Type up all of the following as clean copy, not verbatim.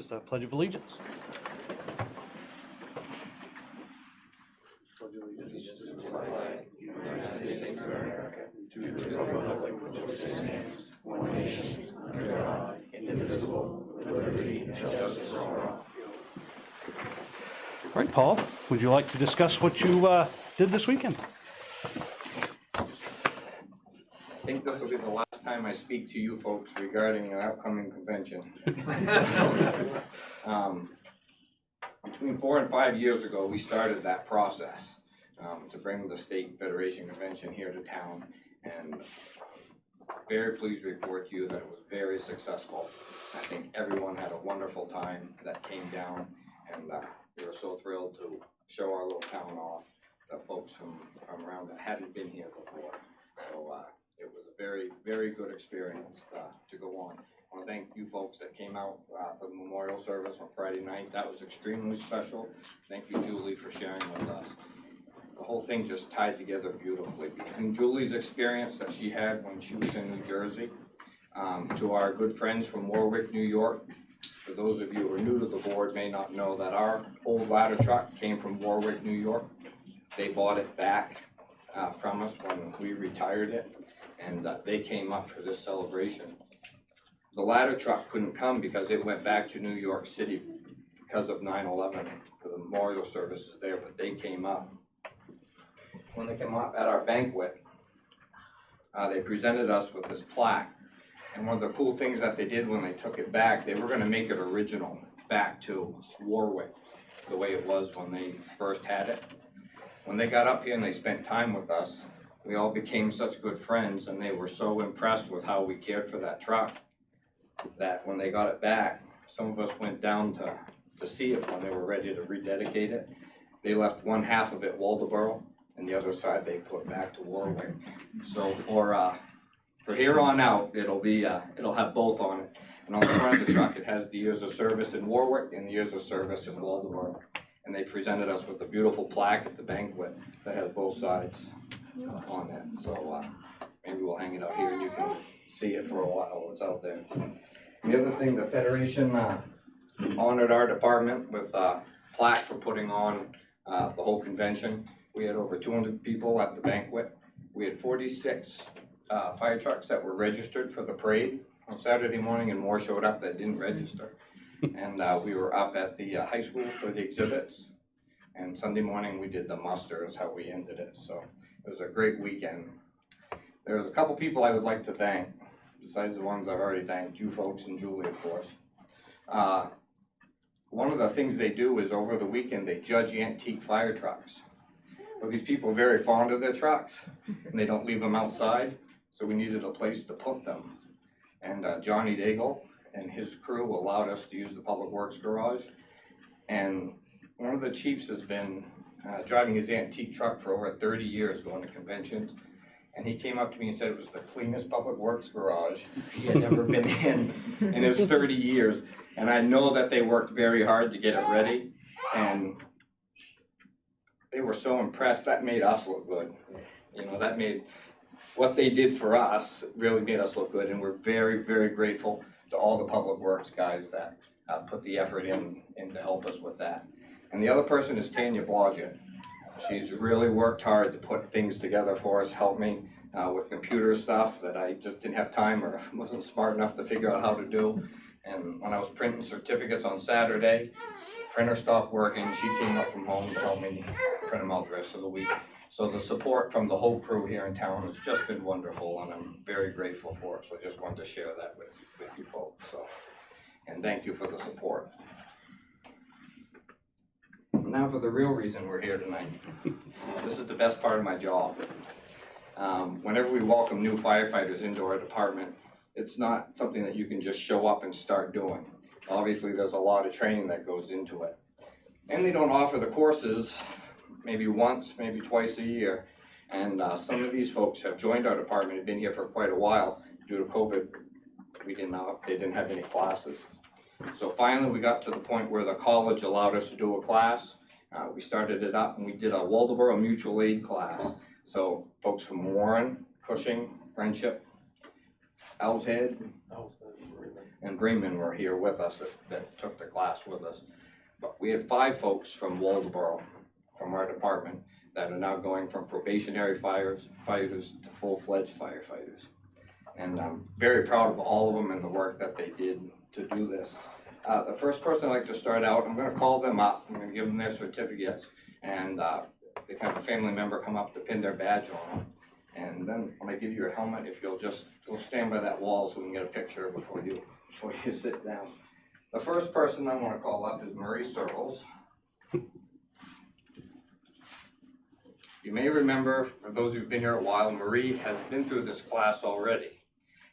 is the Pledge of Allegiance. Allegiance to the flag, United States of America, to the republic which stands, one nation, under God, indivisible, with liberty and justice for all. All right, Paul, would you like to discuss what you did this weekend? I think this will be the last time I speak to you folks regarding an upcoming convention. Between 4 and 5 years ago, we started that process to bring the State Federation Convention here to town, and very pleased to report to you that it was very successful. I think everyone had a wonderful time that came down, and we were so thrilled to show our little town off to folks from around that hadn't been here before. So it was a very, very good experience to go on. I want to thank you folks that came out for the memorial service on Friday night. That was extremely special. Thank you, Julie, for sharing with us. The whole thing just tied together beautifully. Between Julie's experience that she had when she was in New Jersey, to our good friends from Warwick, New York. For those of you who are new to the board may not know that our old ladder truck came from Warwick, New York. They bought it back from us when we retired it, and they came up for this celebration. The ladder truck couldn't come because it went back to New York City because of 9/11 for the memorial services there, but they came up. When they came up at our banquet, they presented us with this plaque. And one of the cool things that they did when they took it back, they were going to make it original back to Warwick, the way it was when they first had it. When they got up here and they spent time with us, we all became such good friends, and they were so impressed with how we cared for that truck that when they got it back, some of us went down to see it when they were ready to rededicate it. They left one half of it Waldoboro, and the other side they put back to Warwick. So for here on out, it'll have both on it. And on the front of the truck, it has the years of service in Warwick and the years of service in Waldoboro. And they presented us with a beautiful plaque at the banquet that has both sides on it. So maybe we'll hang it out here and you can see it for a while. It's out there. The other thing, the Federation honored our department with a plaque for putting on the whole convention. We had over 200 people at the banquet. We had 46 fire trucks that were registered for the parade on Saturday morning, and more showed up that didn't register. And we were up at the high school for the exhibits, and Sunday morning we did the muster is how we ended it. So it was a great weekend. There's a couple people I would like to thank, besides the ones I've already thanked, you folks and Julie, of course. One of the things they do is over the weekend they judge antique fire trucks. Well, these people are very fond of their trucks, and they don't leave them outside, so we needed a place to put them. And Johnny Daigle and his crew allowed us to use the Public Works garage. And one of the chiefs has been driving his antique truck for over 30 years going to conventions. And he came up to me and said it was the cleanest Public Works garage he had ever been in his 30 years. And I know that they worked very hard to get it ready. And they were so impressed, that made us look good. You know, that made what they did for us really made us look good. And we're very, very grateful to all the Public Works guys that put the effort in to help us with that. And the other person is Tanya Blodgett. She's really worked hard to put things together for us, help me with computer stuff that I just didn't have time or wasn't smart enough to figure out how to do. And when I was printing certificates on Saturday, printer stopped working. She came up from home to help me print them out the rest of the week. So the support from the whole crew here in town has just been wonderful, and I'm very grateful for it. So I just wanted to share that with you folks. So, and thank you for the support. Now for the real reason we're here tonight. This is the best part of my job. Whenever we welcome new firefighters into our department, it's not something that you can just show up and start doing. Obviously, there's a lot of training that goes into it. And they don't offer the courses maybe once, maybe twice a year. And some of these folks have joined our department and been here for quite a while. Due to COVID, they didn't have any classes. So finally, we got to the point where the college allowed us to do a class. We started it up and we did a Waldoboro mutual aid class. So folks from Warren, Cushing, Friendship, Owl's Head, and Bremen were here with us that took the class with us. But we had 5 folks from Waldeboro, from our department, that are now going from probationary firefighters to full-fledged firefighters. And I'm very proud of all of them and the work that they did to do this. The first person I'd like to start out, I'm gonna call them up, I'm gonna give them their certificates, and they can have a family member come up to pin their badge on them. And then I'm gonna give you your helmet, if you'll just go stand by that wall so we can get a picture before you sit down. The first person I wanna call up is Marie Searles. You may remember, for those who've been here a while, Marie has been through this class already.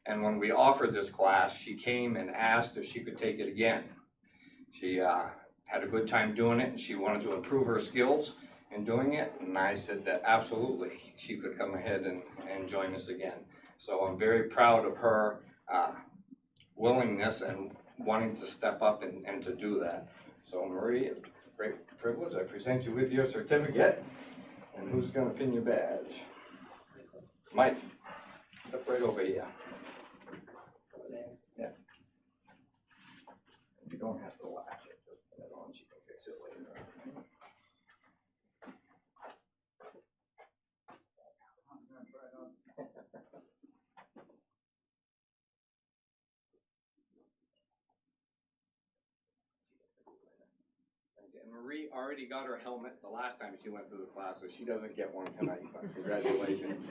And when we offered this class, she came and asked if she could take it again. She had a good time doing it, and she wanted to improve her skills in doing it. And I said that absolutely, she could come ahead and join us again. So I'm very proud of her willingness and wanting to step up and to do that. So Marie, it's a great privilege. I present you with your certificate. And who's gonna pin your badge? Mike, step right over here. Yeah. You don't have to latch it, just put it on, she can fix it later. And Marie already got her helmet the last time she went through the class, so she doesn't get one tonight, but congratulations.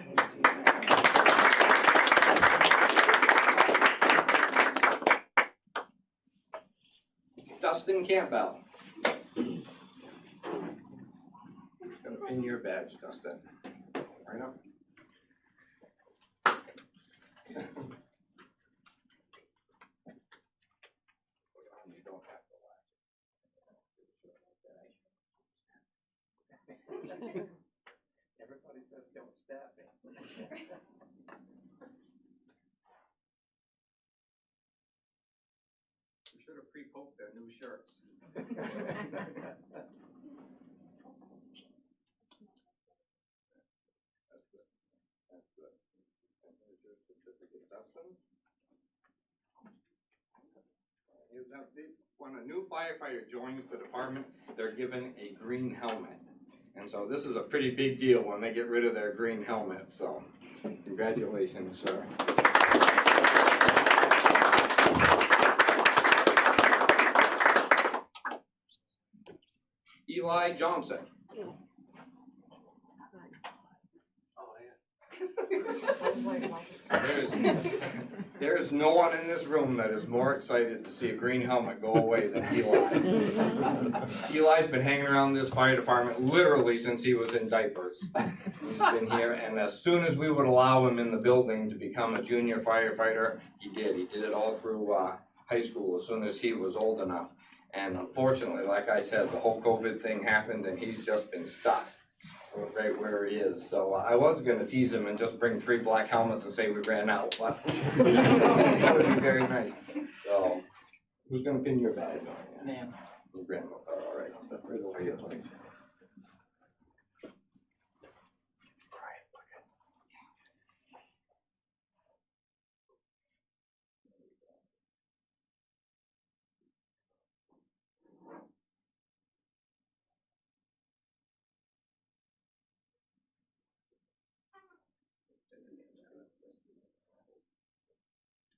Dustin Campbell. Gonna pin your badge, Dustin. Right up. You don't have to latch it. Everybody says don't stab me. We should have pre-poked their new shirts. That's good. That's good. And here's your certificate, Dustin. When a new firefighter joins the department, they're given a green helmet. And so this is a pretty big deal when they get rid of their green helmet. So congratulations, sir. Eli Johnson. There's no one in this room that is more excited to see a green helmet go away than Eli. Eli's been hanging around this fire department literally since he was in diapers. He's been here, and as soon as we would allow him in the building to become a junior firefighter, he did. He did it all through high school as soon as he was old enough. And unfortunately, like I said, the whole COVID thing happened, and he's just been stuck right where he is. So I was going to tease him and just bring 3 black helmets and say we ran out, but that would be very nice. So who's going to pin your badge on? Ma'am. Your grandmother. All right, step right over here, please.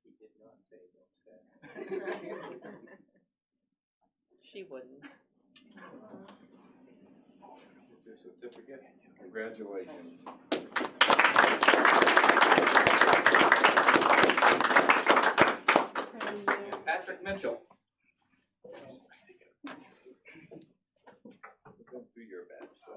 He did not say don't stab. She wouldn't. Your certificate. Congratulations. Patrick Mitchell. Go through your badge. So.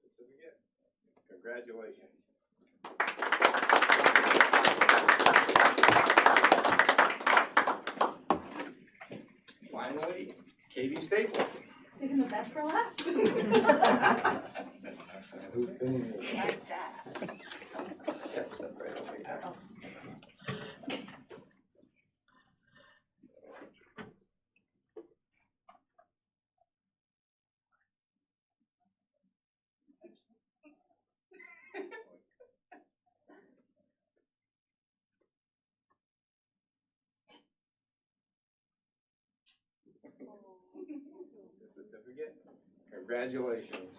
Certificate. Congratulations. Finally, Katie Staples. Saving the best for last. Certificate. Congratulations.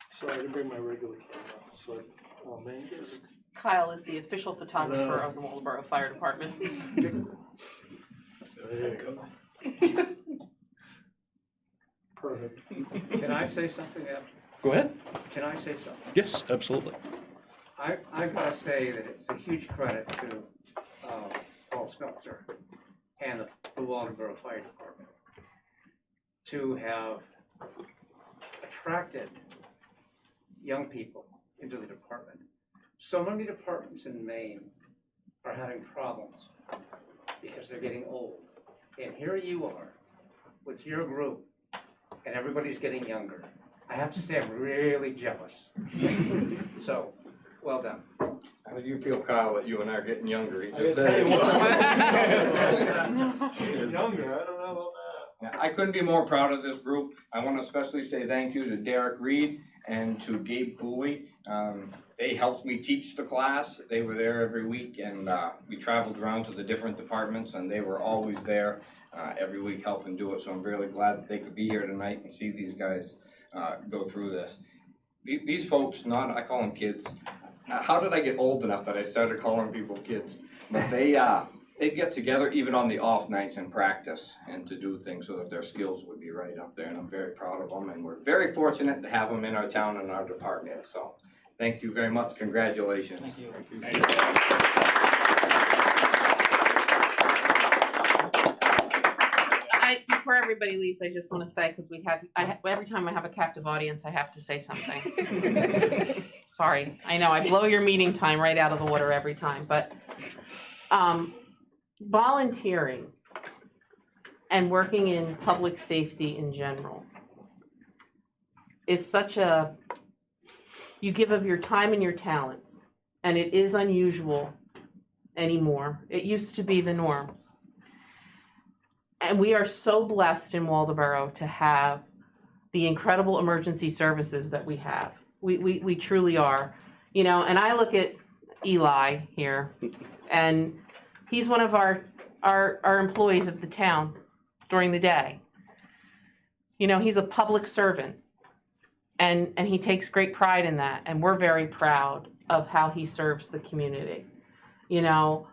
So I didn't bring my regular camera, so I'll make this. Kyle is the official photographer of the Waldeboro Fire Department. There you go. Perfect. Can I say something? Go ahead. Can I say something? Yes, absolutely. I've got to say that it's a huge credit to Paul Smeltzer and the Waldeboro Fire Department to have attracted young people into the department. So many departments in Maine are having problems because they're getting old. And here you are with your group, and everybody's getting younger. I have to say, I'm really jealous. So, well done. How do you feel, Kyle, that you and I are getting younger? He I just gotta tell said you it. what. She's younger, I don't know about Yeah, I couldn't be more proud of this group. I want to especially say thank you to Derek Reed and to Gabe Cooley. They helped me teach the class. They were there every week, and we traveled around to the different departments, and they were always there every week helping do it. So I'm really glad that they could be here tonight and see these guys go through this. These folks, I call them kids. How did I get old enough that I started calling people kids? But they get together even on the off nights and practice and to do things so that their skills would be right up there. And I'm very proud of them. And we're very fortunate to have them in our town and our department. So thank you very much. Congratulations. Thank you. Before everybody leaves, I just want to say, because every time I have a captive audience, I have to say something. Sorry, I know I blow your meeting time right out of the water every time, but volunteering and working in public safety in general is such you give of your time and your talents, and it is unusual anymore. It used to be the norm. And we are so blessed in Waldeboro to have the incredible emergency services that we have. We truly are. You know, and I look at Eli here, and he's one of our employees of the town during the day. You know, he's a public servant, and he takes great pride in that, and we're very proud of how he serves the community. You know,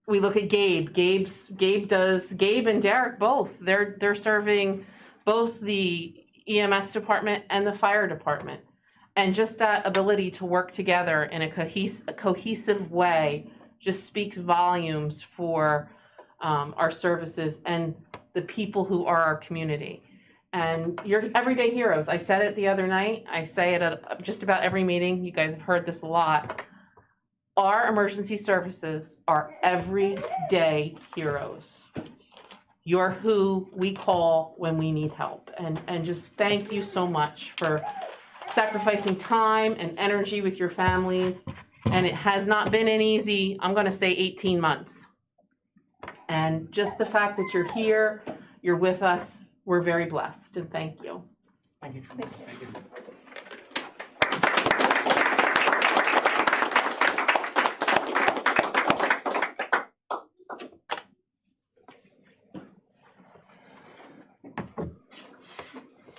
we look at Gabe. Gabe and Derek both. They're serving both the EMS department and the fire department. And just that ability to work together in a cohesive way just speaks volumes for our services and the people who are our community. And you're everyday heroes. I said it the other night. I say it at just about every meeting. You guys have heard this a lot. Our emergency services are everyday heroes. You're who we call when we need help. And just thank you so much for sacrificing time and energy with your families. And it has not been an easy, I'm going to say 18 months. And just the fact that you're here, you're with us, we're very blessed. And thank you. Thank you. Thank you.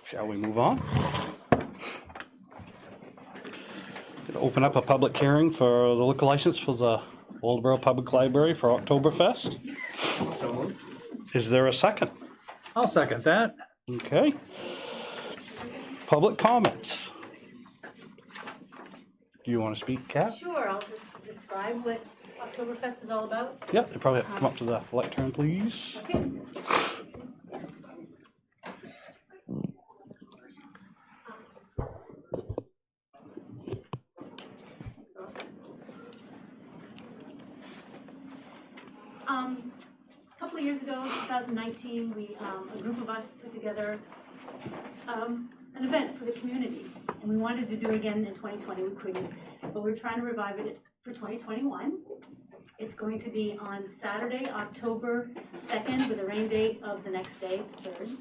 Shall we move on? Gonna open up a public hearing for the liquor license for the Waldeboro Public Library for Oktoberfest. Is there a second? I'll second that. Okay. Public comments. Do you want to speak, Kat? Sure, I'll just describe what Oktoberfest is all about. Yep, you probably have to come up to the lectern, please. Okay. A couple of years ago, 2019, a group of us put together an event for the community. And we wanted to do it again in 2020, we couldn't, but we're trying to revive it for 2021. It's going to be on Saturday, October 2nd, with a rain date of the next day, 3rd,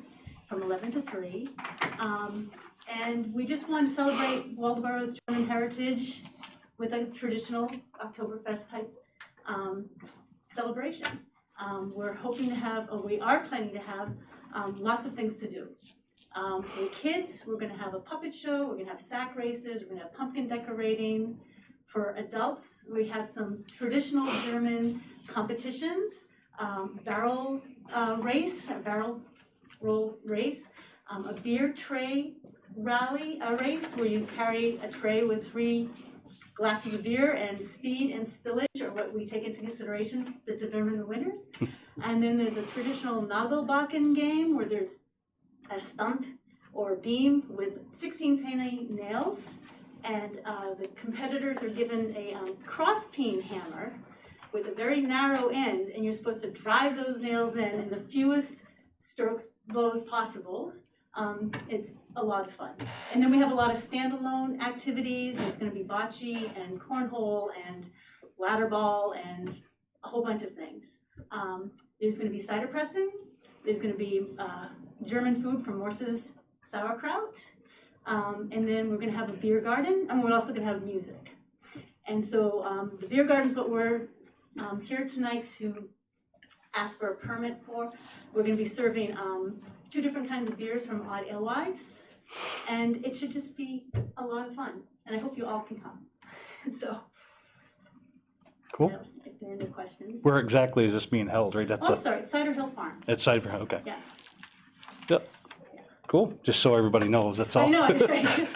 from 11 to 3. And we just want to celebrate Waldoboro's German heritage with a traditional Oktoberfest type celebration. We're hoping to have, or we are planning to have, lots of things to do. For the kids, we're going to have a puppet show, we're going to have sack races, we're going to have pumpkin decorating. For adults, we have some traditional German competitions, barrel race, a barrel roll race, a beer tray rally race where you carry a tray with 3 glasses of beer, and speed and spillage are what we take into consideration to determine the winners. And then there's a traditional Nagelbacken game where there's a stump or beam with 16 penny nails, and the competitors are given a cross peen hammer with a very narrow end, and you're supposed to drive those nails in the fewest strokes, blows possible. It's a lot of fun. And then we have a lot of standalone activities. There's going to be bocce and cornhole and ladder ball and a whole bunch of things. There's going to be cider pressing. There's going to be German food from Morse's sauerkraut. And then we're going to have a beer garden, and we're also going to have music. And so the beer garden is what we're here tonight to ask for a permit for. We're going to be serving 2 different kinds of beers from Odd Alewives, and it should just be a lot of fun. And I hope you all can come. So, Cool. if there are any questions. Where exactly is this being held? Right at Oh, the, sorry, Cider Hill Farm. at Cider, okay. Yeah. Yep. Cool, just so everybody knows, that's all. I know. It's right.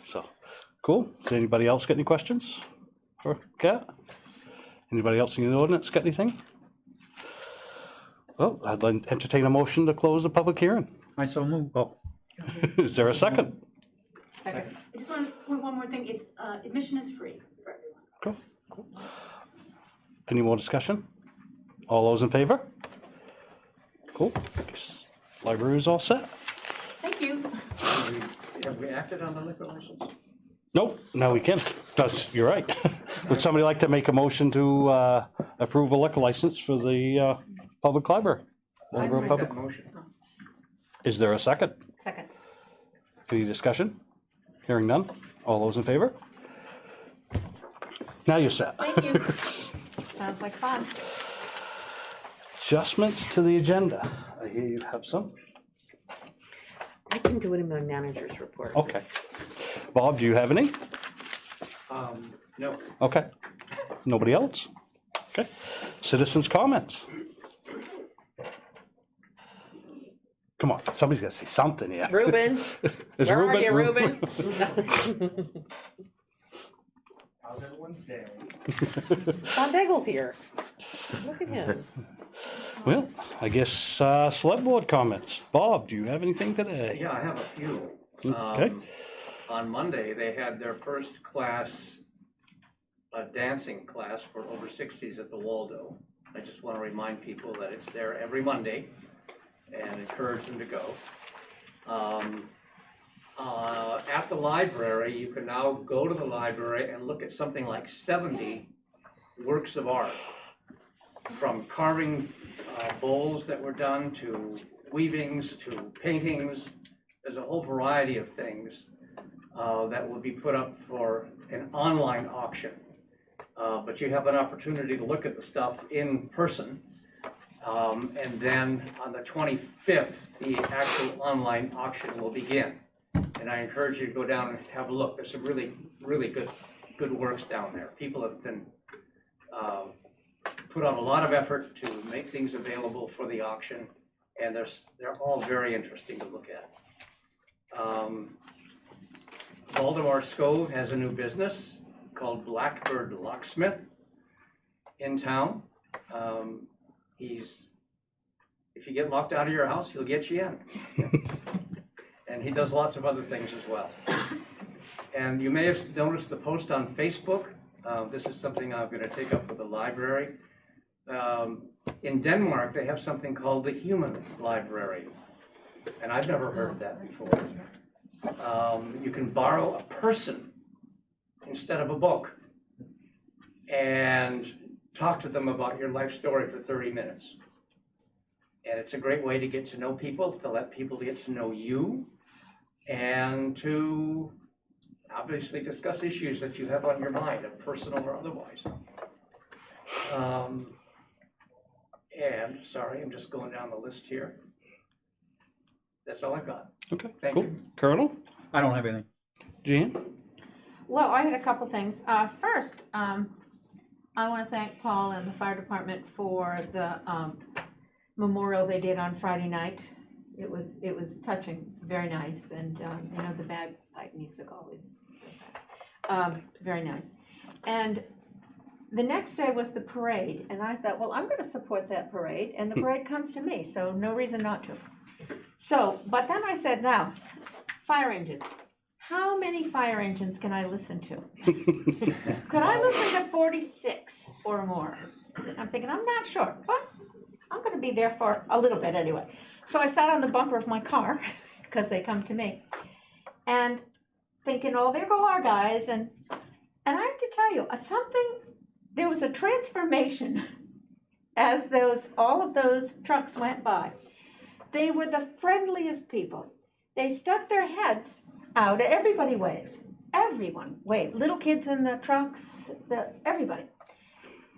So, cool. Does anybody else got any questions for Kat? Anybody else in the audience got anything? Well, I'd like to entertain a motion to close the public hearing. I so move. Oh, is there a second? I just want to point one more thing. It's admission is free for everyone. Cool. Any more discussion? All those in favor? Cool. Library is all set. Thank you. Have we acted on the liquor license? Nope, now we can. You're right. Would somebody like to make a motion to approve a liquor license for the public library? I Waldoboro make Public- that motion. Is there a second? Second. Any discussion? Hearing none? All those in favor? Now you're set. Thank you. Sounds like fun. Adjustments to the agenda. I hear you have some. I can do it in my manager's report. Okay. Bob, do you have any? No. Okay. Nobody else? Okay. Citizens' comments. Come on, somebody's got to say something here. Ruben, Is where are you, Ruben? Ruben? How's everyone's day? Don Daigle's here. Look at him. Well, I guess select board comments. Bob, do you have anything today? Yeah, I have a few. Okay. On Monday, they had their first class, a dancing class for over 60s at the Waldo. I just want to remind people that it's there every Monday and encourage them to go. At the library, you can now go to the library and look at something like 70 works of art, from carving bowls that were done to weavings to paintings. There's a whole variety of things that will be put up for an online auction. But you have an opportunity to look at the stuff in person. And then on the 25th, the actual online auction will begin. And I encourage you to go down and have a look. There's some really, really good works down there. People have been put on a lot of effort to make things available for the auction, and they're all very interesting to look at. Valdemar Scove has a new business called Blackbird Locksmith in town. If you get locked out of your house, he'll get you in. And he does lots of other things as well. And you may have noticed the post on Facebook. This is something I'm going to take up with the library. In Denmark, they have something called the Human Library, and I've never heard of that before. You can borrow a person instead of a book and talk to them about your life story for 30 minutes. And it's a great way to get to know people, to let people get to know you, and to obviously discuss issues that you have on your mind, personal or otherwise. And, sorry, I'm just going down the list here. That's all I've got. Okay, Thank cool. you. Colonel? I don't have anything. Jan? Well, I had a couple things. First, I want to thank Paul and the fire department for the memorial they did on Friday night. It was touching. It was very nice, and you know, the bagpipe music always. It's very nice. And the next day was the parade, and I thought, well, I'm going to support that parade, and the parade comes to me, so no reason not to. So, but then I said, now, fire engines. How many fire engines can I listen to? Could I listen to 46 or more? I'm thinking, I'm not sure, but I'm going to be there for a little bit anyway. So I sat on the bumper of my car, because they come to me, and thinking, oh, there go our guys. And I have to tell you, there was a transformation as all of those trucks went by. They were the friendliest people. They stuck their heads out. Everybody waved. Everyone waved. Little kids in the trucks, everybody.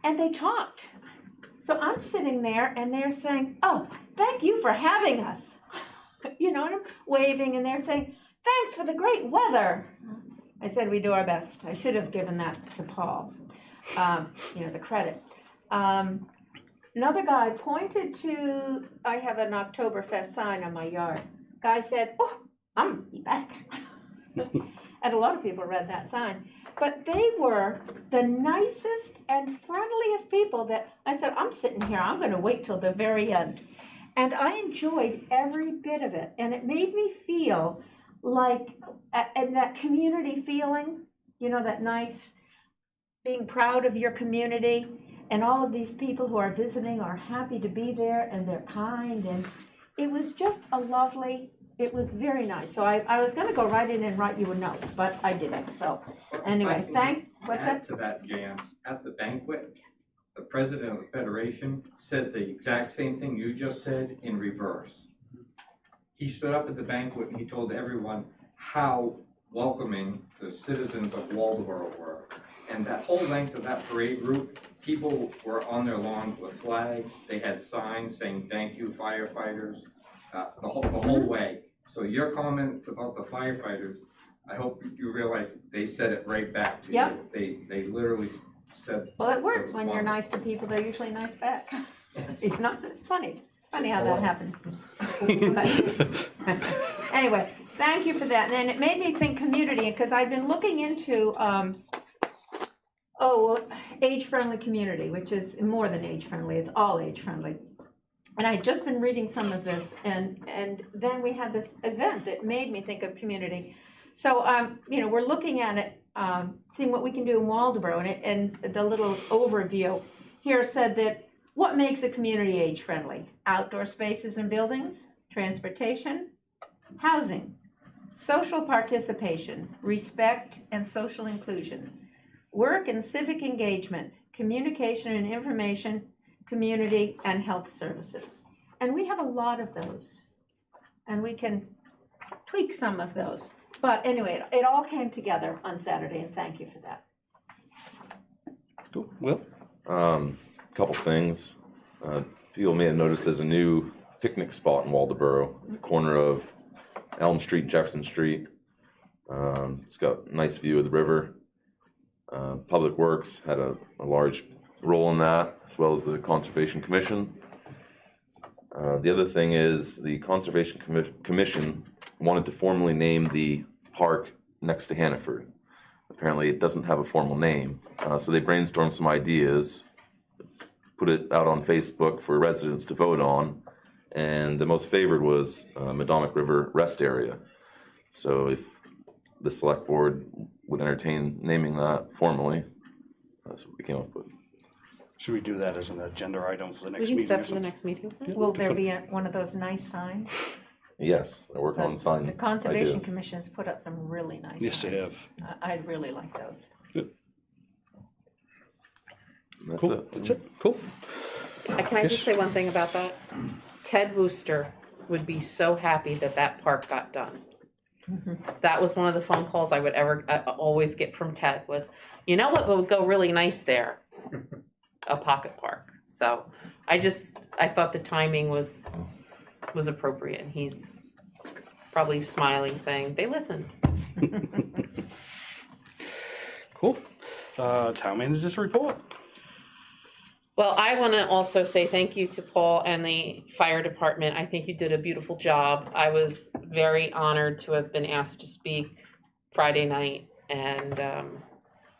And they talked. So I'm sitting there and they're saying, oh, thank you for having us. You know, and I'm waving and they're saying, thanks for the great weather. I said, we do our best. I should have given that to Paul, you know, the credit. Another guy pointed to, I have an Oktoberfest sign on my yard. Guy said, oh, I'm gonna be back. And a lot of people read that sign. But they were the nicest and friendliest people that I said, I'm sitting here, I'm gonna wait till the very end. And I enjoyed every bit of it. And it made me feel like, and that community feeling, you know, that nice being proud of your community. And all of these people who are visiting are happy to be there and they're kind. And it was just it was very nice. So I was gonna go right in and write you a note, but I didn't. So anyway, what's Add that? to that, Jan, at the banquet, the president of the federation said the exact same thing you just said in reverse. He stood up at the banquet and he told everyone how welcoming the citizens of Waldoboro were. And that whole length of that parade route, people were on their lawns with flags. They had signs saying, thank you, firefighters, the whole way. So your comments about the firefighters, I hope you realize they said it right back to Yep. you. They literally said. Well, it works. When you're nice to people, they're usually nice back. It's not funny how that happens. But anyway, thank you for that. And then it made me think community, because I've been looking into age-friendly community, which is more than age-friendly. It's all age-friendly. And I had just been reading some of this, and then we had this event that made me think of community. So, you know, we're looking at it, seeing what we can do in Waldoboro, and the little overview here said that what makes a community age-friendly? Outdoor spaces and buildings, transportation, housing, social participation, respect and social inclusion, work and civic engagement, communication and information, community, and health services. And we have a lot of those, and we can tweak some of those. But anyway, it all came together on Saturday, and thank you for that. Cool. Will? Couple things. People may have noticed there's a new picnic spot in Waldoboro, corner of Elm Street and Jefferson Street. It's got a nice view of the river. Public Works had a large role in that, as well as the Conservation Commission. The other thing is the Conservation Commission wanted to formally name the park next to Hannaford. Apparently it doesn't have a formal name, so they brainstormed some ideas, put it out on Facebook for residents to vote on, and the most favored was Madomic River Rest Area. So if the select board would entertain naming that formally, that's what we came up with. Should we do that as an agenda item for the We next can meeting? set or for the something? next meeting. Yeah, Will to there put- be one of those nice signs? Yes, they're working So on sign The Conservation ideas. Commission has put up some really nice Yes, they signs. have. I really like those. And that's Cool, it. that's it, cool. Can I just say one thing about that? Ted Wooster would be so happy that that park got done. That was one of the phone calls I would always get from Ted was, you know what would go really nice there? A pocket park. So I thought the timing was appropriate. And he's probably smiling, saying, they listened. Cool. Town manager's report. Well, I want to also say thank you to Paul and the fire department. I think you did a beautiful job. I was very honored to have been asked to speak Friday night, and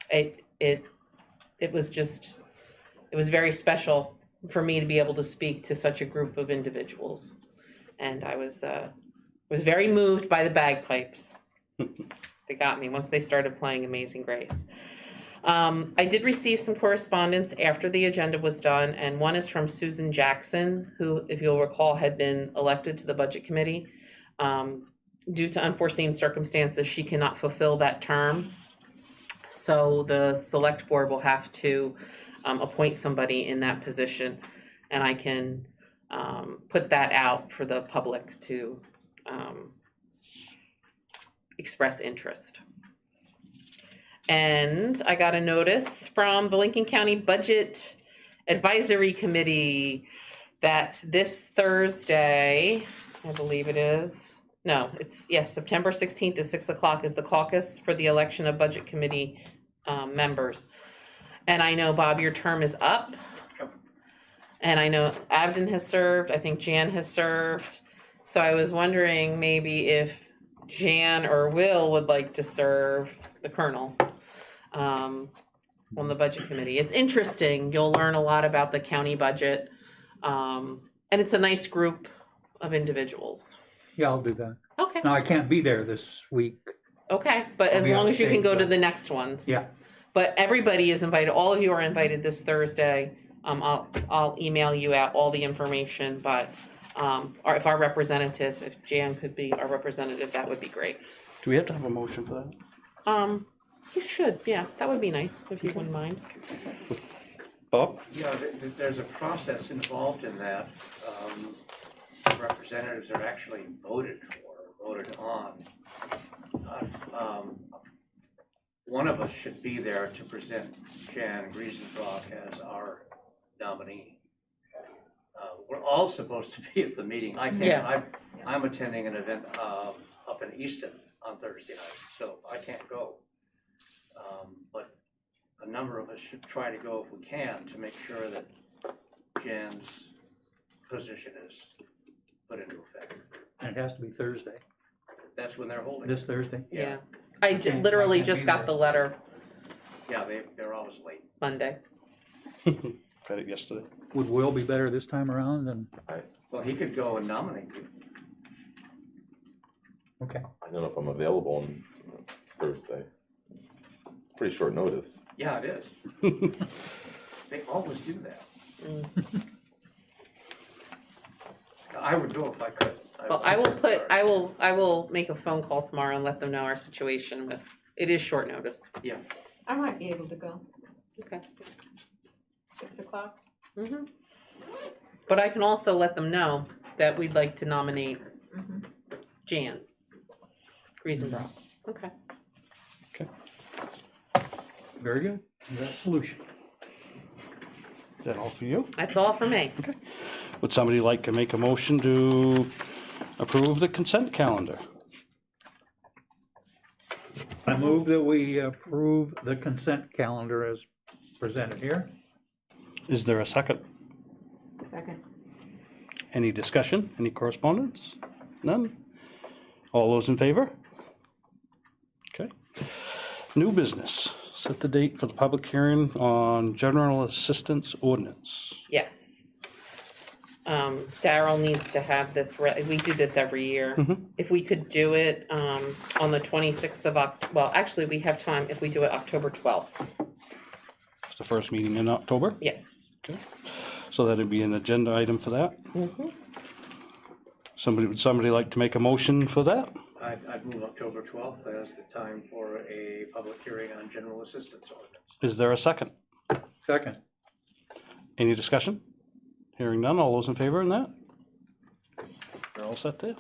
it was very special for me to be able to speak to such a group of individuals, and I was very moved by the bagpipes. They got me once they started playing Amazing Grace. I did receive some correspondence after the agenda was done, and one is from Susan Jackson, who, if you'll recall, had been elected to the Budget Committee. Due to unforeseen circumstances, she cannot fulfill that term. So the Select Board will have to appoint somebody in that position, and I can put that out for the public to express interest. And I got a notice from the Lincoln County Budget Advisory Committee that this Thursday, I believe it is, no, it's, yes, September 16th at 6 o'clock is the caucus for the election of Budget Committee members. And I know, Bob, your term is up. And I know Abden has served, I think Jan has served. So I was wondering maybe if Jan or Will would like to serve, the Colonel, on the Budget Committee. It's interesting. You'll learn a lot about the county budget. And it's a nice group of individuals. Yeah, I'll do that. Okay, Now, I can't be there this week. okay, but as I'll be long on as you can stage, go to but- the next ones. Yeah. But everybody is invited, all of you are invited this Thursday. I'll email you out all the information, but, or if our representative, if Jan could be our representative, that would be great. Do we have to have a motion for that? You should, yeah, that would be nice, if you wouldn't mind. Bob? Yeah, there's a process involved in that. Representatives are actually voted for, voted on. One of us should be there to present Jan Griesenbach as our nominee. We're all supposed to be at the meeting. I can't, Yeah. I'm attending an event up in Easton on Thursday night, so I can't go. But a number of us should try to go if we can to make sure that Jan's position is put into effect. And it has to be Thursday, That's when they're holding. this Thursday. Yeah. I can't- literally I can't just be got there. the letter Yeah, they're always late. Monday. Got it yesterday. Would Will be better this time around than, Well, he could go and nominate you. okay. I don't know if I'm available on Thursday. Pretty short notice. Yeah, it is. They always do that. I would go if I could. Well, I will make a phone call tomorrow and let them know our situation with, it is short notice. I might be able to go, Okay. 6 o'clock. Mhm. But I can also let them know that we'd like to nominate Mhm. Jan Griesenbach. Okay. Very good. That's solution. Is that all for you? That's all for me. Would somebody like to make a motion to approve the consent calendar? I move that we approve the consent calendar as presented here. Is there a second? Second. Any discussion? Any correspondence? None? All those in favor? Okay. New business. Set the date for the public hearing on general assistance ordinance. Yes. Daryl needs to have this, we do this every year. Mhm. If we could do it on the 26th of well, actually, we have time if we do it October 12th. It's the first meeting in October. Yes. Okay, so that'd be an agenda item for that. Mhm. Would somebody like to make a motion for that? I'd move October 12th as the time for a public hearing on general assistance ordinance. Is there a second? Second. Any discussion? Hearing none, all those in favor in that? You're all set there.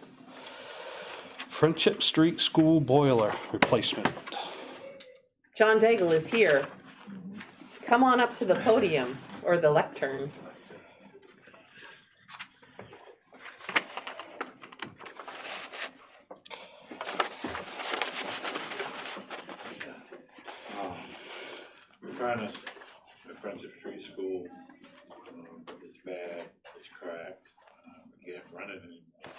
Friendship Street School Boiler Replacement. John Daigle is here. Come on up to the podium or the lectern. Furnace at Friendship Street School is bad, it's cracked, we can't run it anymore.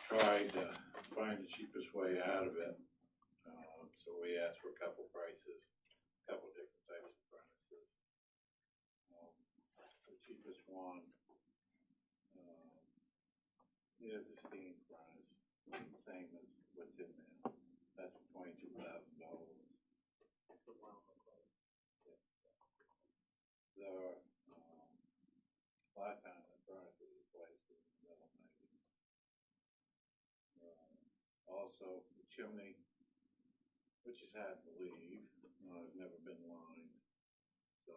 Tried to find the cheapest way out of it, so we asked for a couple prices, a couple different types of furnaces. The cheapest one is a steam furnace, same as what's in there. That's $22,000. The last time the furnace was replaced was in the middle '90s. Also, the chimney, which is hard to leave, has never been lined, so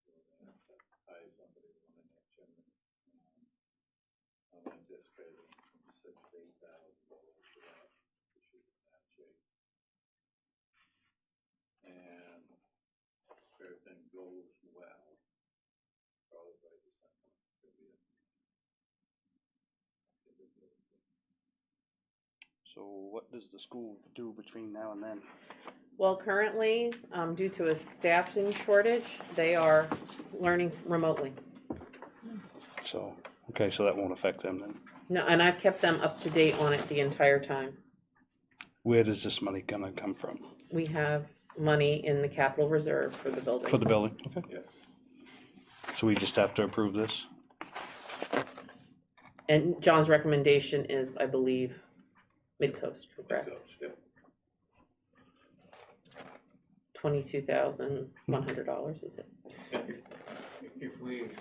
we're gonna have to hire somebody to line that chimney. I'm anticipating from $6,000 to $8,000 for that, to shoot in that shape. And if everything goes well, probably by December, it'll be So what does the school do between now and then? Well, currently, due to a staffing shortage, they are learning remotely. So, okay, so that won't affect them then. No, and I've kept them up to date on it the entire time. Where does this money gonna come from? We have money in the capital reserve for the building. For the building, okay. Yeah. So we just have to approve this? And John's recommendation is, I believe, Midcoast, correct? Yep. $22,100, is it? If we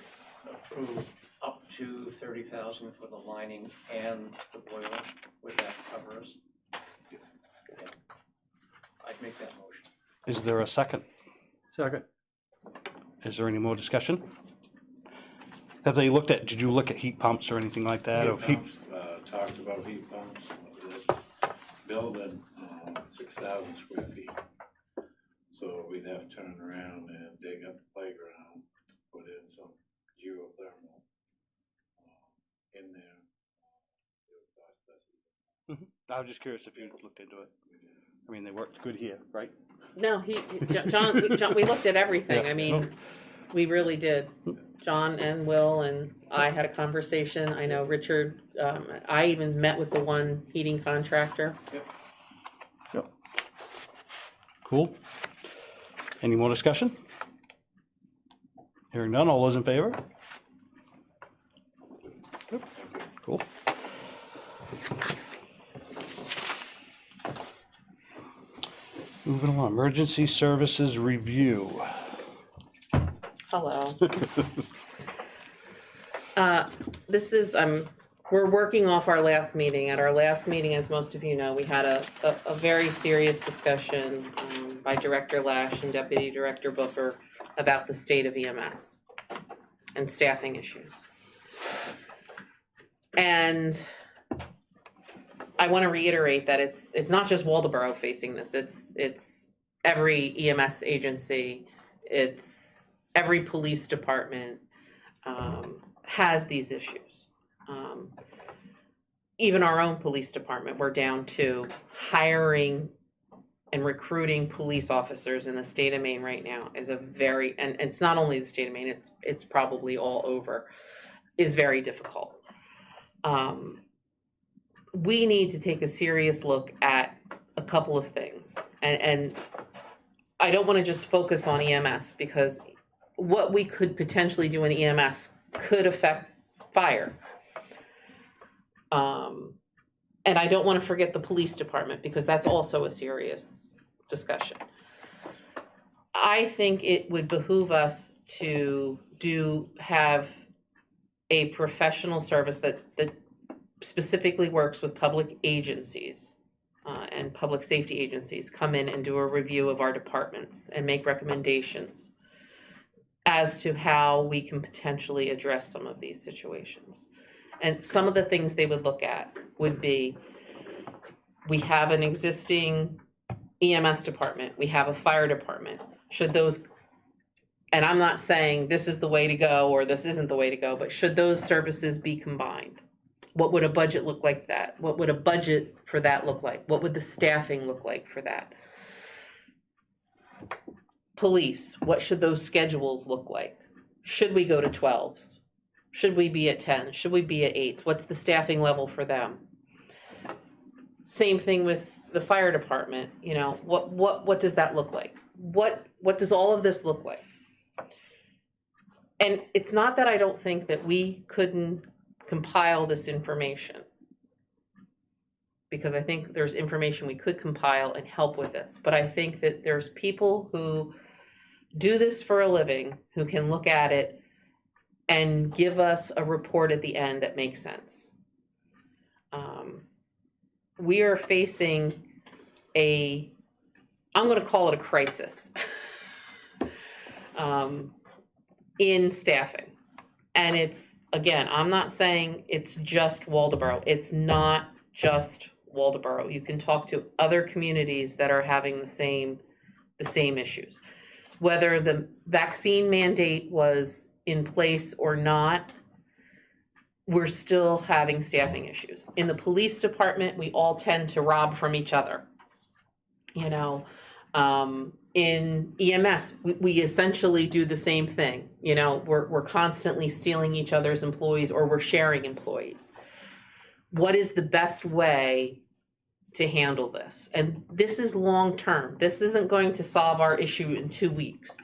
approve up to 30,000 for the lining and the boiler, would that cover us? I'd make that motion. Is there a second? Second. Is there any more discussion? Have they looked at, did you look at heat pumps or anything like that? Or Heat pumps, talked about heat pumps, this building, 6,000 square feet. So we'd have to turn around and dig up the playground, put in some geothermal in there. It would cost us. I was just curious if you looked into it. I mean, they worked good here, right? No, John, we looked at everything. Yeah. I mean, we really did. John and Will and I had a conversation. I know Richard, I even met with the one heating contractor. Yep. Cool. Any more discussion? Hearing none, all those in favor? Good. Cool. Moving along, emergency services review. Hello. This is, we're working off our last meeting. At our last meeting, as most of you know, we had a very serious discussion by Director Lash and Deputy Director Booker about the state of EMS and staffing issues. And I want to reiterate that it's not just Waldoboro facing this. It's every EMS agency. It's every police department has these issues. Even our own police department, we're down to hiring and recruiting police officers in the state of Maine right now is a very, and it's not only the state of Maine, it's probably all over, is very difficult. We need to take a serious look at a couple of things. And I don't want to just focus on EMS because what we could potentially do in EMS could affect fire. And I don't want to forget the police department because that's also a serious discussion. I think it would behoove us to have a professional service that specifically works with public agencies and public safety agencies come in and do a review of our departments and make recommendations as to how we can potentially address some of these situations. And some of the things they would look at would be, we have an existing EMS department, we have a fire department. Should those, and I'm not saying this is the way to go or this isn't the way to go, but should those services be combined? What would a budget look like that? What would a budget for that look like? What would the staffing look like for that? Police, what should those schedules look like? Should we go to 12s? Should we be at 10? Should we be at 8s? What's the staffing level for them? Same thing with the fire department. You know, what does that look like? What does all of this look like? And it's not that I don't think that we couldn't compile this information, because I think there's information we could compile and help with this. But I think that there's people who do this for a living who can look at it and give us a report at the end that makes sense. We are facing I'm going to call it a crisis in staffing. And it's, again, I'm not saying it's just Waldoboro. It's not just Waldoboro. You can talk to other communities that are having the same issues. Whether the vaccine mandate was in place or not, we're still having staffing issues. In the police department, we all tend to rob from each other. You know, in EMS, we essentially do the same thing. You know, we're constantly stealing each other's employees, or we're sharing employees. What is the best way to handle this? And this is long term. This isn't going to solve our issue in 2 weeks,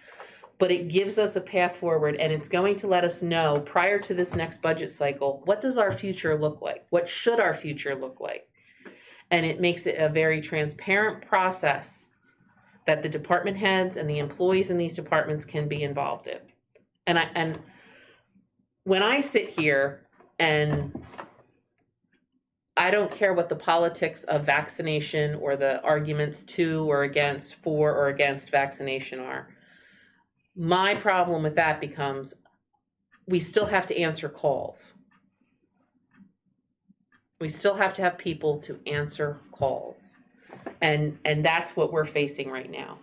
but it gives us a path forward, and it's going to let us know prior to this next budget cycle, what does our future look like? What should our future look like? And it makes it a very transparent process that the department heads and the employees in these departments can be involved in. And when I sit here, and I don't care what the politics of vaccination or the arguments for or against vaccination are, my problem with that becomes we still have to answer calls. We still have to have people to answer calls. And that's what we're facing right now.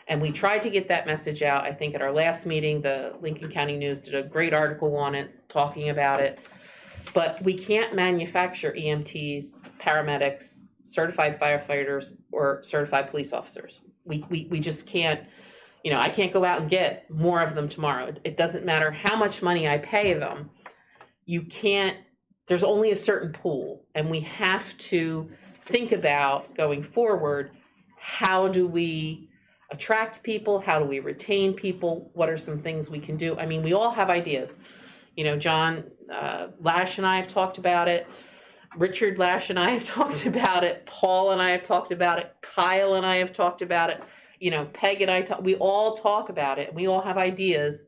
And we tried to get that message out. I think at our last meeting, the Lincoln County News did a great article on it, talking about it. But we can't manufacture EMTs, paramedics, certified firefighters, or certified police officers. We just can't. You know, I can't go out and get more of them tomorrow. It doesn't matter how much money I pay them. You can't, there's only a certain pool, and we have to think about going forward, how do we attract people? How do we retain people? What are some things we can do? I mean, we all have ideas. You know, John Lash and I have talked about it. Richard Lash and I have talked about it. Paul and I have talked about it. Kyle and I have talked about it. You know, Peg and I we all talk about it. We all have ideas.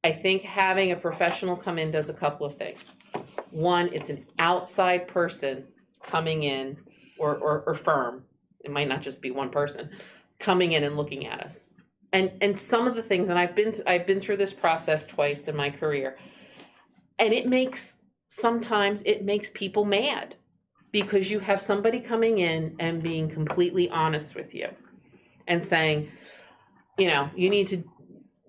I think having a professional come in does a couple of things. One, it's an outside person coming in, or firm. It might not just be one person coming in and looking at us. And some of the things, and I've been through this process twice in my career, and sometimes it makes people mad, because you have somebody coming in and being completely honest with you and saying, you know,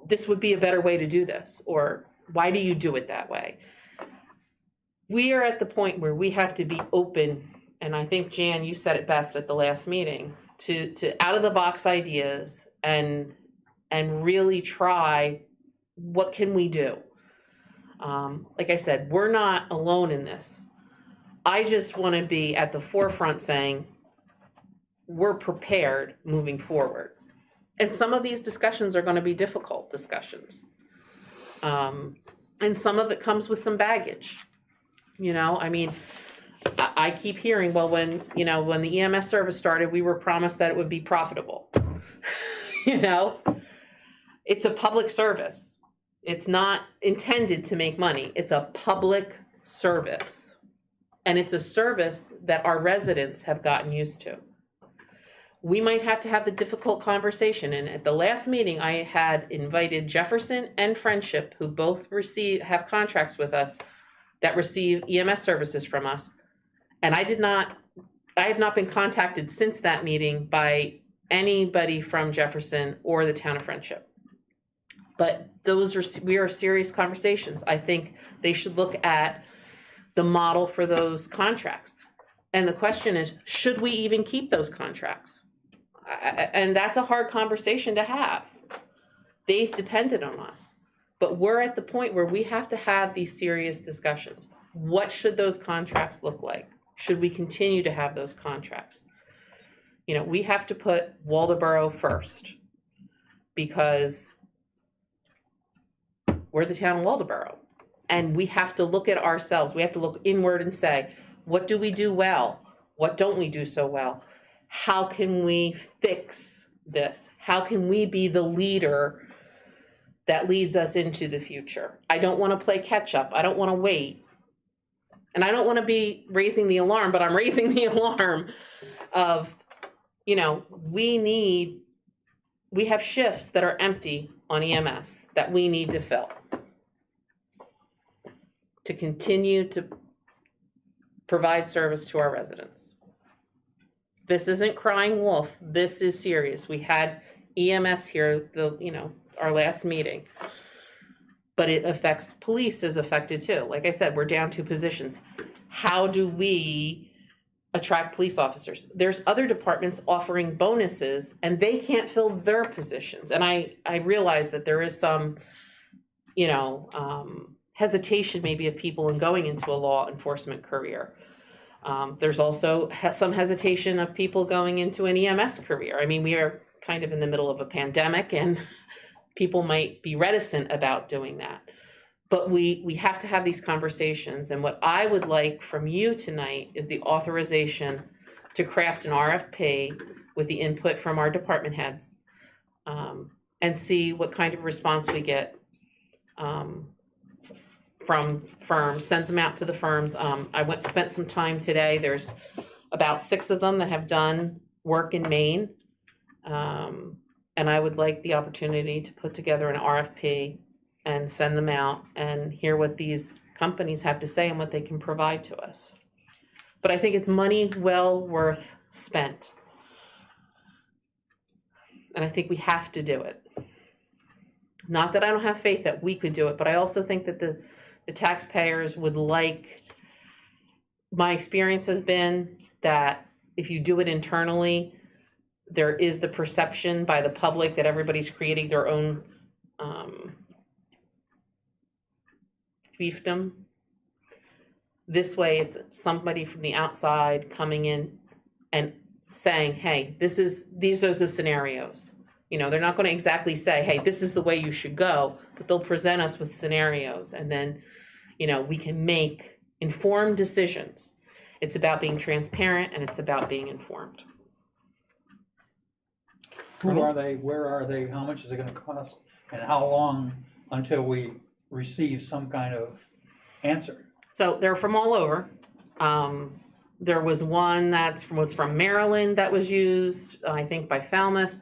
this would be a better way to do this, or why do you do it that way? We are at the point where we have to be open, and I think, Jan, you said it best at the last meeting, to out of the box ideas and really try, what can we do? Like I said, we're not alone in this. I just want to be at the forefront saying, we're prepared moving forward. And some of these discussions are going to be difficult discussions. And some of it comes with some baggage. You know, I mean, I keep hearing, well, when the EMS service started, we were promised that it would be profitable. You know, it's a public service. It's not intended to make money. It's a public service. And it's a service that our residents have gotten used to. We might have to have the difficult conversation. And at the last meeting, I had invited Jefferson and Friendship, who both have contracts with us that receive EMS services from us. And I have not been contacted since that meeting by anybody from Jefferson or the town of Friendship. But we are serious conversations. I think they should look at the model for those contracts. And the question is, should we even keep those contracts? And that's a hard conversation to have. They've depended on us. But we're at the point where we have to have these serious discussions. What should those contracts look like? Should we continue to have those contracts? You know, we have to put Waldoboro first because we're the town of Waldoboro. And we have to look at ourselves. We have to look inward and say, what do we do well? What don't we do so well? How can we fix this? How can we be the leader that leads us into the future? I don't want to play catch up. I don't want to wait. And I don't want to be raising the alarm, but I'm raising the alarm of, you know, we have shifts that are empty on EMS that we need to fill to continue to provide service to our residents. This isn't crying wolf. This is serious. We had EMS here, our last meeting, but it affects police is affected too. Like I said, we're down 2 positions. How do we attract police officers? There's other departments offering bonuses and they can't fill their positions. And I realize that there is some, hesitation maybe of people in going into a law enforcement career. There's also some hesitation of people going into an EMS career. I mean, we are kind of in the middle of a pandemic and people might be reticent about doing that. But we have to have these conversations. And what I would like from you tonight is the authorization to craft an RFP with the input from our department heads and see what kind of response we get from firms, send them out to the firms. I spent some time today. There's about 6 of them that have done work in Maine. And I would like the opportunity to put together an RFP and send them out and hear what these companies have to say and what they can provide to us. But I think it's money well worth spent. And I think we have to do it. Not that I don't have faith that we could do it, but I also think that the taxpayers would like, my experience has been that if you do it internally, there is the perception by the public that everybody's creating their own fiefdom. This way, it's somebody from the outside coming in and saying, hey, these are the scenarios. They're not going to exactly say, hey, this is the way you should go, but they'll present us with scenarios and then, we can make informed decisions. It's about being transparent and it's about being informed. Who are they? Where are they? How much is it going to cost? And how long until we receive some kind of answer? So they're from all over. There was one was from Maryland that was used, I think, by Falmouth.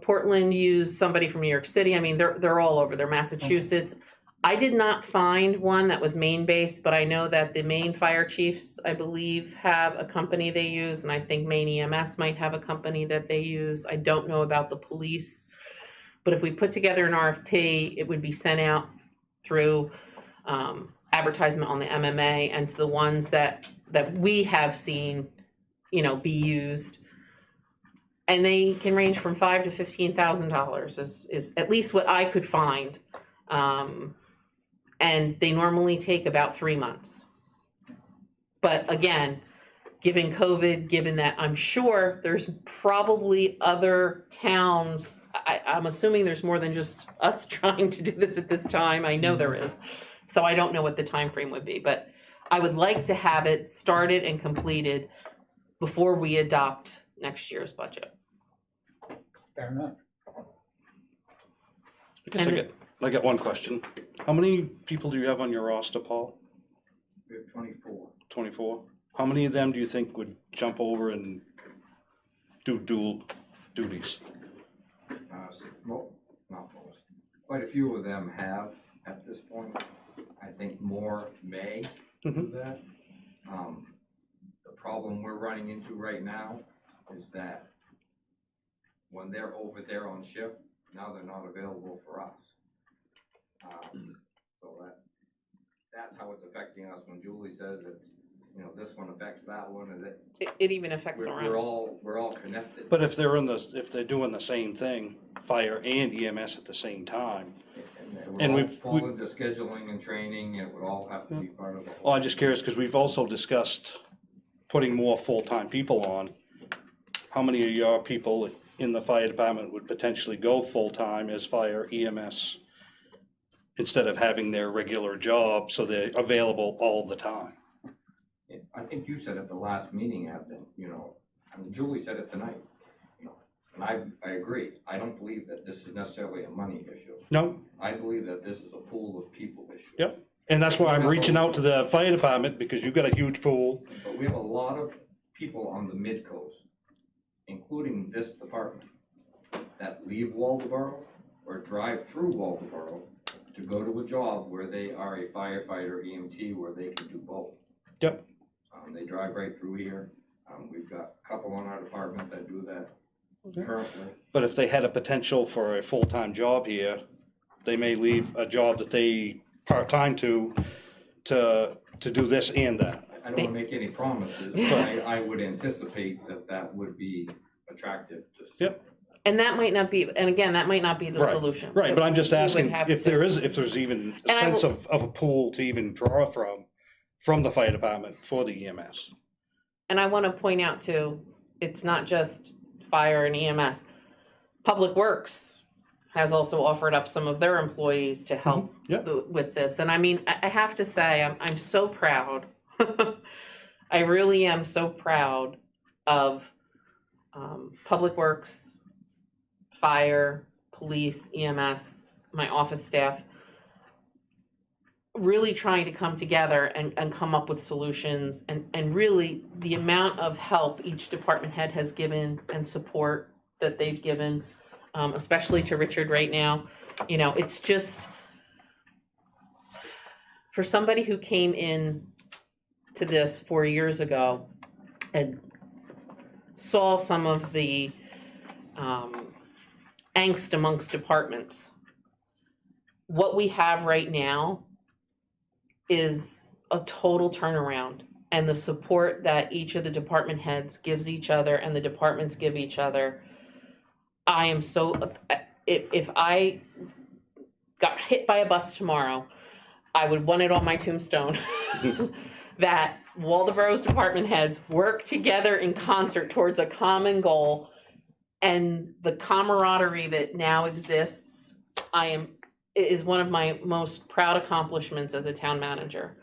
Portland used somebody from New York City. I mean, they're all over. They're Massachusetts. I did not find one that was Maine-based, but I know that the Maine fire chiefs, I believe, have a company they use, and I think Maine EMS might have a company that they use. I don't know about the police, but if we put together an RFP, it would be sent out through advertisement on the MMA and to the ones that we have seen, be used. And they can range from $5,000 to $15,000 is at least what I could find. And they normally take about 3 months. But again, given COVID, given that I'm sure there's probably other towns, I'm assuming there's more than just us trying to do this at this time. I know there is. So I don't know what the time frame would be, but I would like to have it started and completed before we adopt next year's budget. Fair enough. I guess I got one question. How many people do you have on your roster, Paul? We have 24. 24? How many of them do you think would jump over and do dual duties? Well, not most. Quite a few of them have at this point. I think more may do that. The problem we're running into right now is that when they're over there on shift, now they're not available for us. So that's how it's affecting us. When Julie says it's, you know, this one affects that one, and It even affects we're around. all connected. But if they're doing the same thing, fire and EMS at the same time, And and we're all we've- fall into scheduling and training, and it would all have to be part of the whole. well, I'm just curious, because we've also discussed putting more full-time people on. How many of your people in the fire department would potentially go full-time as fire EMS instead of having their regular job, so they're available all the time? I think you said at the last meeting, Abden, you know, I mean, Julie said it tonight, you know, and I agree. I don't believe that this is necessarily a money issue. No, I believe that this is a pool of people issue. Yep. and that's why I'm reaching out to the fire department, because you've got a huge pool. But we have a lot of people on the mid-coast, including this department, that leave Waldeboro or drive through Waldeboro to go to a job where they are a firefighter, EMT, where they can do both. Yep. They drive right through here. We've got a couple on our department that do that currently. But if they had a potential for a full-time job here, they may leave a job that they part-time to do this and that. I don't want to make any promises, but I would anticipate that would be attractive to. Yep. And that might not be, and again, that might not be the Right, solution. Right, but I'm just We would asking have if to- there's even a And I sense will- of a pool to even draw from the fire department for the EMS. And I want to point out too, it's not just fire and EMS. Public Works has also offered up some of their employees to help Yeah. with this. And I mean, I have to say, I'm so proud. I really am so proud of Public Works, fire, police, EMS, my office staff, really trying to come together and come up with solutions, and really the amount of help each department head has given and support that they've given, especially to Richard right now. You know, it's just, for somebody who came in to this 4 years ago and saw some of the angst amongst departments, what we have right now is a total turnaround, and the support that each of the department heads gives each other and the departments give each other. I am so, if I got hit by a bus tomorrow, I would want it on my tombstone that Waldeboro's department heads work together in concert towards a common goal, and the camaraderie that now exists, it is one of my most proud accomplishments as a town manager.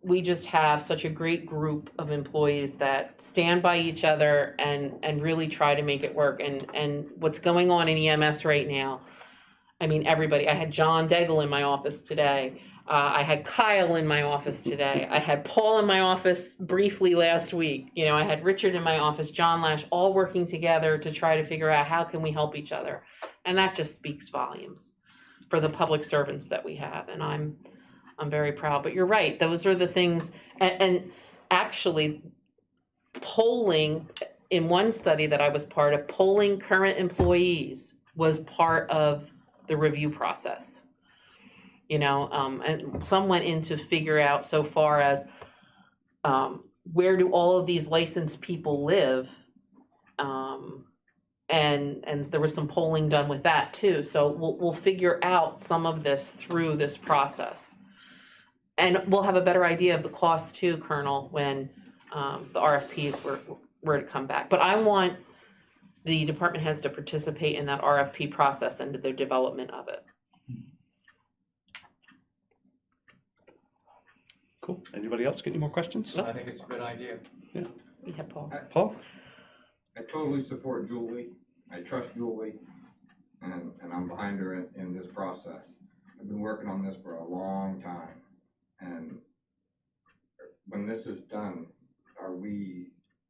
We just have such a great group of employees that stand by each other and really try to make it work. And what's going on in EMS right now, I mean, everybody, I had John Daigle in my office today. I had Kyle in my office today. I had Paul in my office briefly last week. You know, I had Richard in my office, John Lash, all working together to try to figure out how can we help each other. And that just speaks volumes for the public servants that we have. And I'm very proud. But you're right, those are the things. And actually, polling, in one study that I was part of, polling current employees was part of the review process. You know, and some went in to figure out so far as where do all of these licensed people live? And there was some polling done with that too. So we'll figure out some of this through this process. And we'll have a better idea of the cost too, Colonel, when the RFPs were to come back. But I want the department heads to participate in that RFP process and the development of it. Cool. Anybody else get any more questions? I think it's a good idea. Yeah, Paul. Paul? I totally support Julie. I trust Julie. and I'm behind her in this process. I've been working on this for a long time, and when this is done,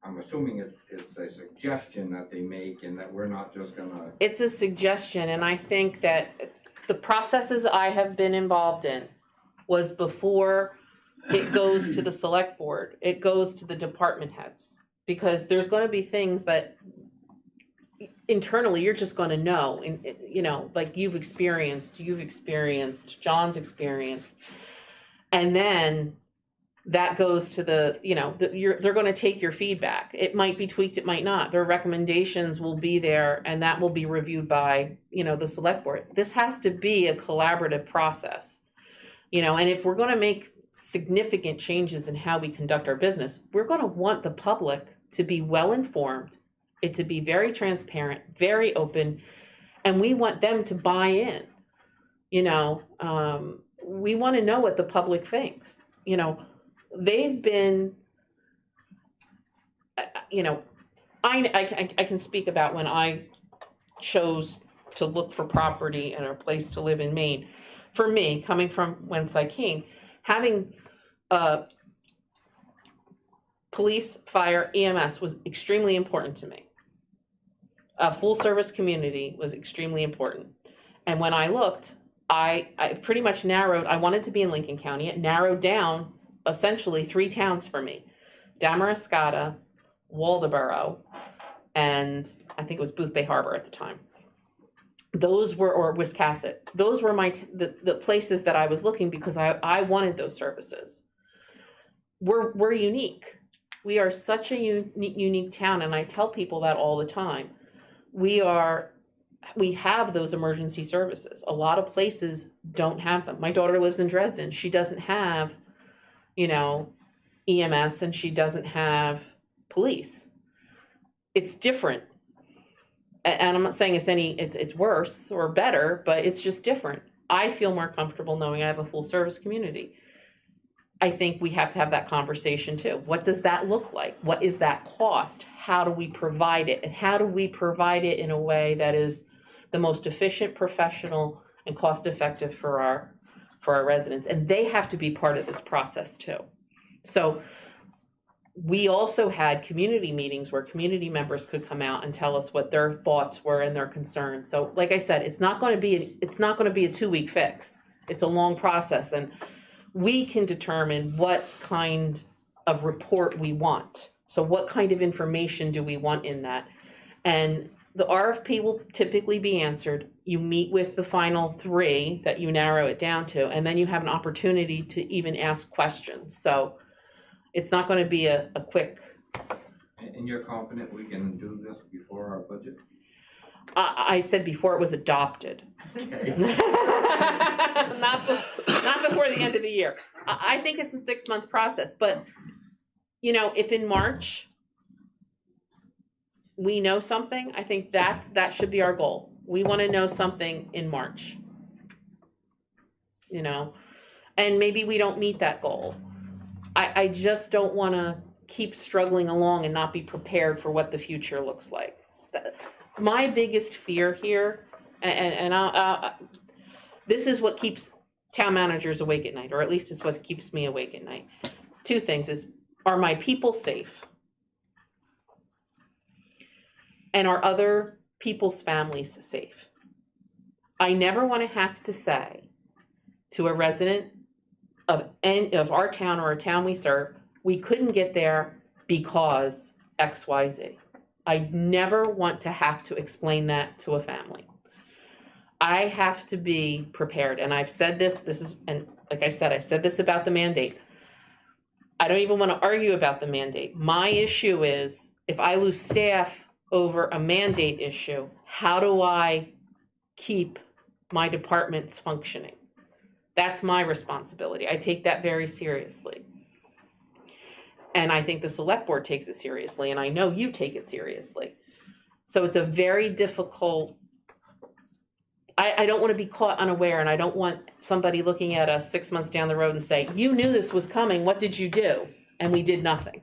I'm assuming it's a suggestion that they make and that we're not just gonna, It's a suggestion, and I think that the processes I have been involved in was before it goes to the select board, it goes to the department heads. Because there's gonna be things that internally you're just gonna know, and, you know, like you've experienced, John's experienced. And then that goes to the, you know, they're gonna take your feedback. It might be tweaked, it might not. Their recommendations will be there, and that will be reviewed by, you know, the select board. This has to be a collaborative process, you know, and if we're gonna make significant changes in how we conduct our business, we're gonna want the public to be well-informed, it to be very transparent, very open, and we want them to buy in. You know, we wanna know what the public thinks, you know. They've been, you know, I can speak about when I chose to look for property and a place to live in Maine. For me, coming from whence I came, having police, fire, EMS was extremely important to me. A full service community was extremely important. And when I looked, I pretty much narrowed, I wanted to be in Lincoln County. It narrowed down essentially 3 towns for me: Damariscotta, Waldoboro, and I think it was Boothbay Harbor at the time. Those were, or Wiscasset. Those were the places that I was looking because I wanted those services. We're unique. We are such a unique town, and I tell people that all the time. We have those emergency services. A lot of places don't have them. My daughter lives in Dresden. She doesn't have, you know, EMS, and she doesn't have police. It's different. And I'm not saying it's worse or better, but it's just different. I feel more comfortable knowing I have a full service community. I think we have to have that conversation too. What does that look like? What is that cost? How do we provide it? And how do we provide it in a way that is the most efficient, professional, and cost effective for our residents? And they have to be part of this process too. So we also had community meetings where community members could come out and tell us what their thoughts were and their concerns. So like I said, it's not going to be a 2-week fix. It's a long process, and we can determine what kind of report we want. So what kind of information do we want in that? And the RFP will typically be answered. You meet with the final 3 that you narrow it down to, and then you have an opportunity to even ask questions. So it's not going to be a quick. and you're confident we can do this before our budget? I said before it was adopted. Okay. not before the end of the year. I think it's a 6-month process, but you know, if in March we know something, I think that should be our goal. We want to know something in March, you know, and maybe we don't meet that goal. I just don't want to keep struggling along and not be prepared for what the future looks like. My biggest fear here, and this is what keeps town managers awake at night, or at least it's what keeps me awake at night. 2 things is, are my people safe? And are other people's families safe? I never want to have to say to a resident of our town or a town we serve, we couldn't get there because XYZ. I never want to have to explain that to a family. I have to be prepared, and I've said this is, and like I said this about the mandate. I don't even want to argue about the mandate. My issue is, if I lose staff over a mandate issue, how do I keep my departments functioning? That's my responsibility. I take that very seriously. And I think the select board takes it seriously, and I know you take it seriously. So it's a very difficult, I don't want to be caught unaware, and I don't want somebody looking at us 6 months down the road and say, you knew this was coming, what did you do? And we did nothing.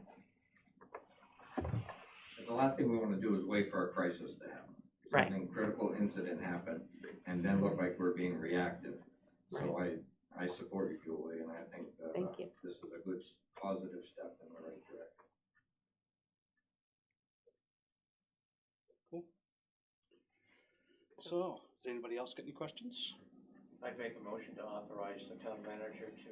The last thing we want to do is wait for a crisis to happen. Right. something critical incident happen, and then look like we're being reactive. So I support you, Julie, and I think that Thank you. this is a good, positive step in the right direction. So, does anybody else get any questions? I'd make a motion to authorize the town manager to,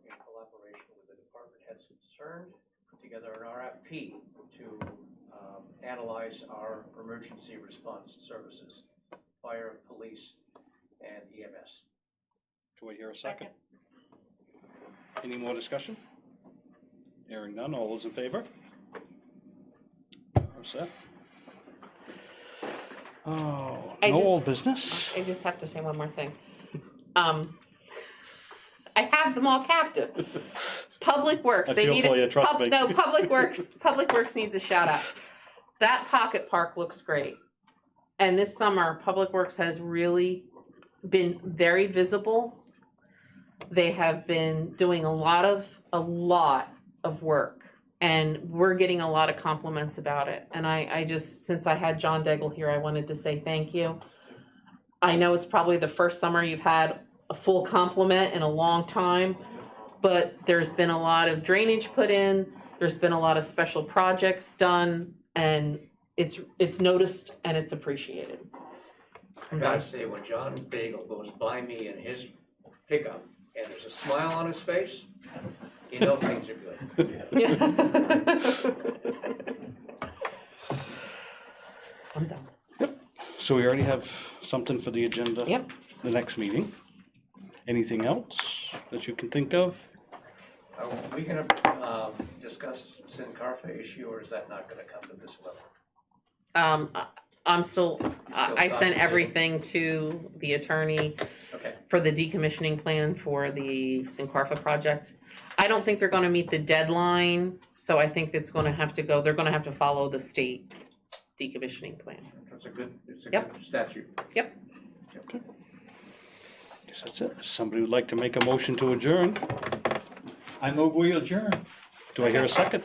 in collaboration with the department heads concerned, put together an RFP to analyze our emergency response services, fire, police, and EMS. Do I hear a second? Any more discussion? Hearing none, all those in favor? All set. Oh, I no just- old business? I just have to say one more thing. I have them all captive. Public Works, I they feel need for you, trust me. no, Public Works needs a shout out. That pocket park looks great. And this summer, Public Works has really been very visible. They have been doing a lot of work. And we're getting a lot of compliments about it. And I just, since I had John Daigle here, I wanted to say thank you. I know it's probably the first summer you've had a full complement in a long time, but there's been a lot of drainage put in, there's been a lot of special projects done, and it's noticed and it's appreciated. I gotta say, when John Daigle goes by me in his pickup and there's a smile on his face, you know things are good. Yeah. I'm done. So we already have something for the agenda. Yep. The next meeting. Anything else that you can think of? Are we gonna discuss Sincarfa issue, or is that not gonna come to this level? I'm still, I sent everything to the attorney Okay. for the decommissioning plan for the Sincarfa project. I don't think they're gonna meet the deadline, so I think it's gonna have to go, they're gonna have to follow the state decommissioning plan. It's a good Yep. statute. Yep. Guess that's it. Somebody would like to make a motion to adjourn. I move we adjourn. Do I hear a second?